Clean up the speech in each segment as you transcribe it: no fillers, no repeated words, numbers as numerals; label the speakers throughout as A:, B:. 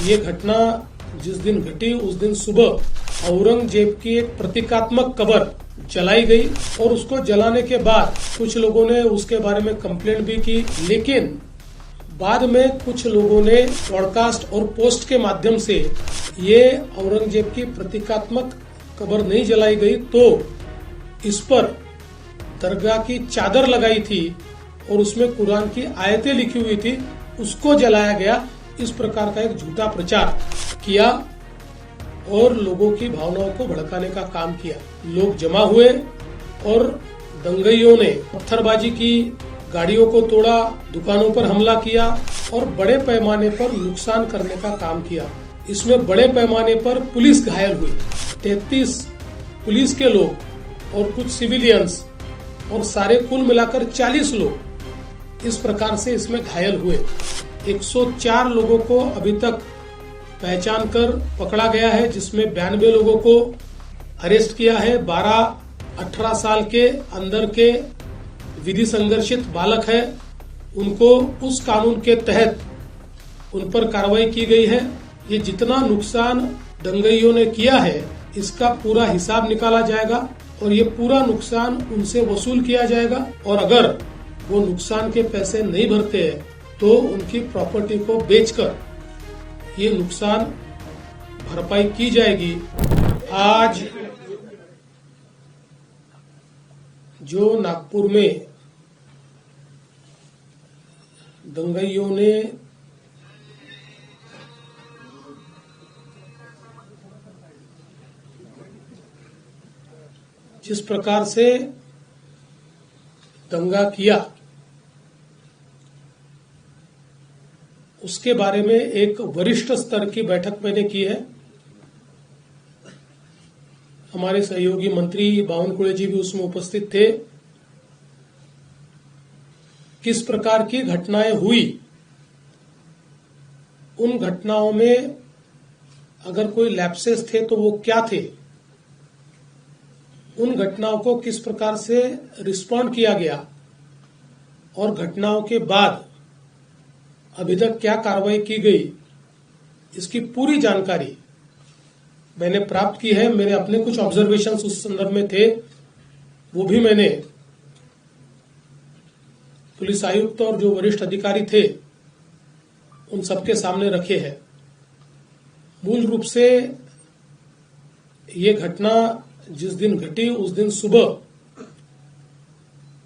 A: ये घटना जिस दिन घटी उस दिन सुबह औरंगजेब की एक प्रतीकात्मक कब्र जलाई गई और उसको जलाने के बाद कुछ लोगों ने उसके बारे में कंप्लेंट भी की, लेकिन बाद में कुछ लोगों ने पॉडकास्ट और पोस्ट के माध्यम से ये औरंगजेब की प्रतीकात्मक कब्र नहीं जलाई गई तो इस पर दरगाह की चादर लगाई थी और उसमें कुरान की आयतें लिखी हुई थी, उसको जलाया गया। इस प्रकार का एक झूठा प्रचार किया और लोगों की भावनाओं को भड़काने का काम किया। लोग जमा हुए और दंगइयों ने पत्थरबाजी की, गाड़ियों को तोड़ा, दुकानों पर हमला किया और बड़े पैमाने पर नुकसान करने का काम किया। इसमें बड़े पैमाने पर पुलिस घायल हुई। 33 पुलिस के लोग और कुछ सिविलियंस और सारे कुल मिलाकर 40 लोग इस प्रकार से इसमें घायल हुए। 104 लोगों को अभी तक पहचान कर पकड़ा गया है, जिसमें 92 लोगों को अरेस्ट किया है। 12-18 साल के अंदर के विधि संघर्षित बालक है, उनको उस कानून के तहत उन पर कार्रवाई की गई है। ये जितना नुकसान दंगइयों ने किया है इसका पूरा हिसाब निकाला जाएगा और ये पूरा नुकसान उनसे वसूल किया जाएगा और अगर वो नुकसान के पैसे नहीं भरते हैं तो उनकी प्रॉपर्टी को बेचकर ये नुकसान भरपाई की जाएगी। आज जो नागपुर में दंगइयों ने जिस प्रकार से दंगा किया उसके बारे में एक वरिष्ठ स्तर की बैठक मैंने की है। हमारे सहयोगी मंत्री बावनकुळे जी भी उसमें उपस्थित थे। किस प्रकार की घटनाएं हुई, उन घटनाओं में अगर कोई लैप्सेस थे तो वो क्या थे, उन घटनाओं को किस प्रकार से रिस्पॉन्ड किया गया और घटनाओं के बाद अभी तक क्या कार्रवाई की गई, इसकी पूरी जानकारी मैंने प्राप्त की है। मेरे अपने कुछ ऑब्जर्वेशंस उस संदर्भ में थे, वो भी मैंने पुलिस आयुक्त और जो वरिष्ठ अधिकारी थे उन सबके सामने रखे हैं। मूल रूप से ये घटना जिस दिन घटी उस दिन सुबह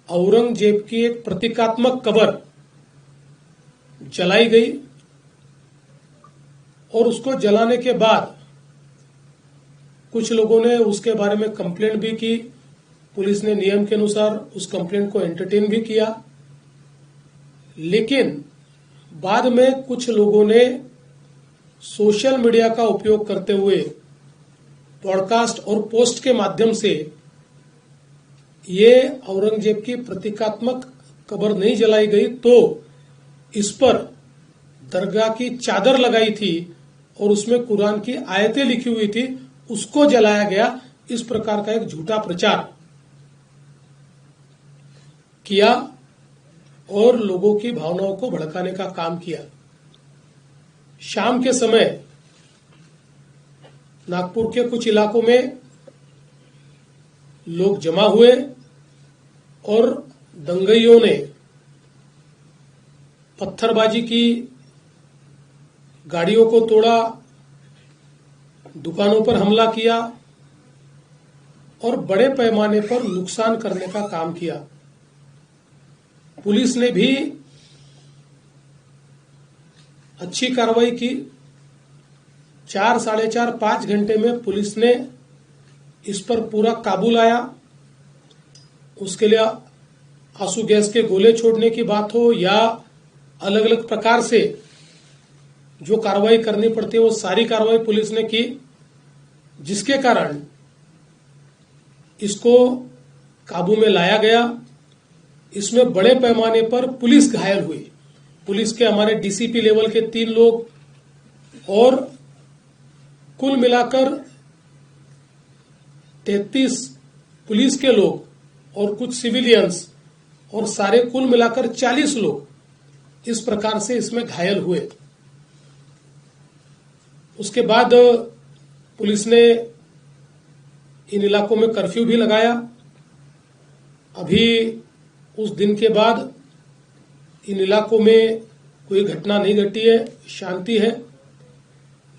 A: औरंगजेब की एक प्रतीकात्मक कब्र जलाई गई और उसको जलाने के बाद कुछ लोगों ने उसके बारे में कंप्लेंट भी की। पुलिस ने नियम के अनुसार उस कंप्लेंट को एंटरटेन भी किया, लेकिन बाद में कुछ लोगों ने सोशल मीडिया का उपयोग करते हुए पॉडकास्ट और पोस्ट के माध्यम से ये औरंगजेब की प्रतीकात्मक कब्र नहीं जलाई गई तो इस पर दरगाह की चादर लगाई थी और उसमें कुरान की आयतें लिखी हुई थी, उसको जलाया गया। इस प्रकार का एक झूठा प्रचार किया और लोगों की भावनाओं को भड़काने का काम किया। शाम के समय नागपुर के कुछ इलाकों में लोग जमा हुए और दंगइयों ने पत्थरबाजी की, गाड़ियों को तोड़ा, दुकानों पर हमला किया और बड़े पैमाने पर नुकसान करने का काम किया। पुलिस ने भी अच्छी कार्रवाई की। 4, साढ़े 4, 5 घंटे में पुलिस ने इस पर पूरा काबू लाया। उसके लिए आंसू गैस के गोले छोड़ने की बात हो या अलग अलग प्रकार से जो कार्रवाई करनी पड़ती है वो सारी कार्रवाई पुलिस ने की, जिसके कारण इसको काबू में लाया गया। इसमें बड़े पैमाने पर पुलिस घायल हुई। पुलिस के हमारे डीसीपी लेवल के 3 लोग और कुल मिलाकर 33 पुलिस के लोग और कुछ सिविलियंस और सारे कुल मिलाकर 40 लोग इस प्रकार से इसमें घायल हुए। उसके बाद पुलिस ने इन इलाकों में कर्फ्यू भी लगाया। अभी उस दिन के बाद इन इलाकों में कोई घटना नहीं घटी है, शांति है।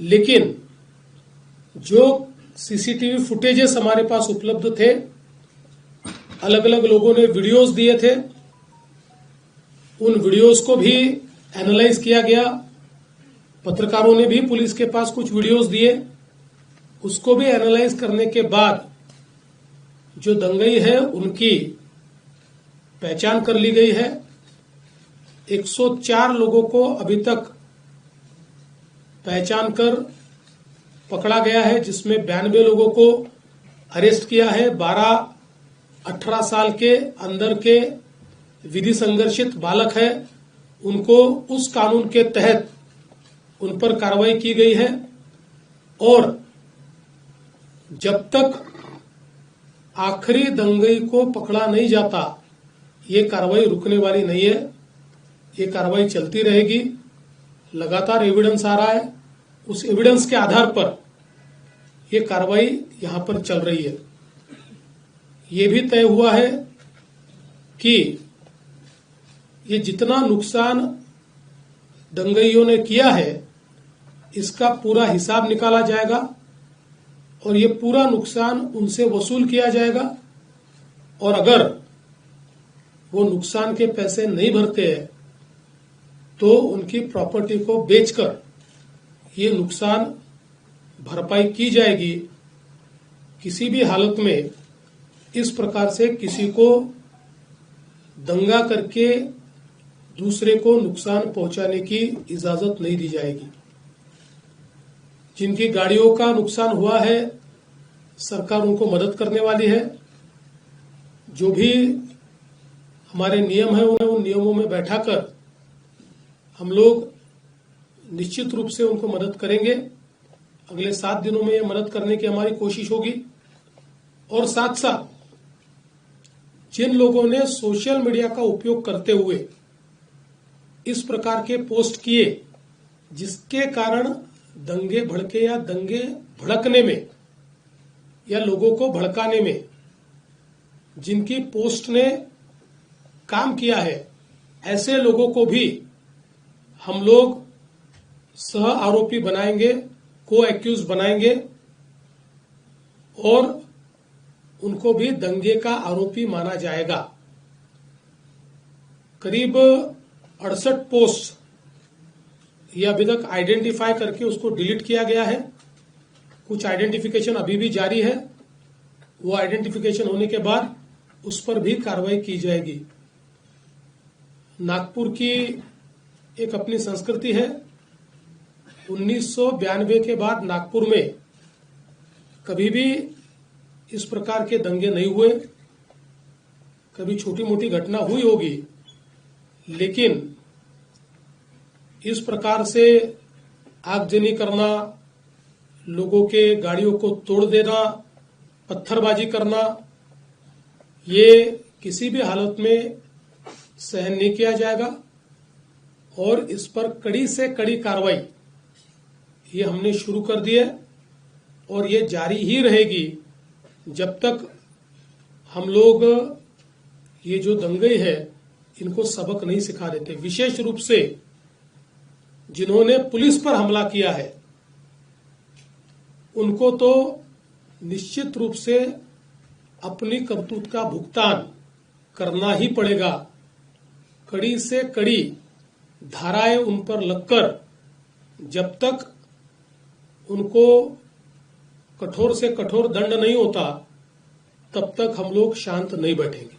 A: लेकिन जो सीसीटीवी फुटेजेस हमारे पास उपलब्ध थे, अलग अलग लोगों ने वीडियोस दिए थे, उन वीडियोस को भी एनालाइज किया गया। पत्रकारों ने भी पुलिस के पास कुछ वीडियोस दिए, उसको भी एनालाइज करने के बाद जो दंगई है उनकी पहचान कर ली गई है। 104 लोगों को अभी तक पहचान कर पकड़ा गया है, जिसमें 92 लोगों को अरेस्ट किया है। 12-18 साल के अंदर के विधि संघर्षित बालक है, उनको उस कानून के तहत उन पर कार्रवाई की गई है। और जब तक आखिरी दंगई को पकड़ा नहीं जाता, ये कार्रवाई रुकने वाली नहीं है। ये कार्रवाई चलती रहेगी। लगातार एविडेंस आ रहा है, उस एविडेंस के आधार पर ये कार्रवाई यहां पर चल रही है। ये भी तय हुआ है कि ये जितना नुकसान दंगइयों ने किया है, इसका पूरा हिसाब निकाला जाएगा और ये पूरा नुकसान उनसे वसूल किया जाएगा। और अगर वो नुकसान के पैसे नहीं भरते हैं तो उनकी प्रॉपर्टी को बेचकर ये नुकसान भरपाई की जाएगी। किसी भी हालत में इस प्रकार से किसी को दंगा करके दूसरे को नुकसान पहुंचाने की इजाजत नहीं दी जाएगी। जिनकी गाड़ियों का नुकसान हुआ है, सरकार उनको मदद करने वाली है। जो भी हमारे नियम है, उन्हें उन नियमों में बैठाकर हम लोग निश्चित रूप से उनको मदद करेंगे। अगले 7 दिनों में ये मदद करने की हमारी कोशिश होगी। और साथ साथ जिन लोगों ने सोशल मीडिया का उपयोग करते हुए इस प्रकार के पोस्ट किए, जिसके कारण दंगे भड़के या दंगे भड़कने में या लोगों को भड़काने में जिनकी पोस्ट ने काम किया है, ऐसे लोगों को भी हम लोग सह आरोपी बनाएंगे, को एक्यूज बनाएंगे और उनको भी दंगे का आरोपी माना जाएगा। करीब 68 पोस्ट ये अभी तक आइडेंटिफाई करके उसको डिलीट किया गया है। कुछ आइडेंटिफिकेशन अभी भी जारी है। वो आइडेंटिफिकेशन होने के बाद उस पर भी कार्रवाई की जाएगी। नागपुर की एक अपनी संस्कृति है। 1992 के बाद नागपुर में कभी भी इस प्रकार के दंगे नहीं हुए। कभी छोटी मोटी घटना हुई होगी, लेकिन इस प्रकार से आगजनी करना, लोगों के गाड़ियों को तोड़ देना, पत्थरबाजी करना, ये किसी भी हालत में सहन नहीं किया जाएगा। और इस पर कड़ी से कड़ी कार्रवाई ये हमने शुरू कर दी है और ये जारी ही रहेगी जब तक हम लोग ये जो दंगे है इनको सबक नहीं सिखा देते। विशेष रूप से जिन्होंने पुलिस पर हमला किया है, उनको तो निश्चित रूप से अपनी करतूत का भुगतान करना ही पड़ेगा। कड़ी से कड़ी धाराएं उन पर लगकर जब तक उनको कठोर से कठोर दंड नहीं होता, तब तक हम लोग शांत नहीं बैठेंगे।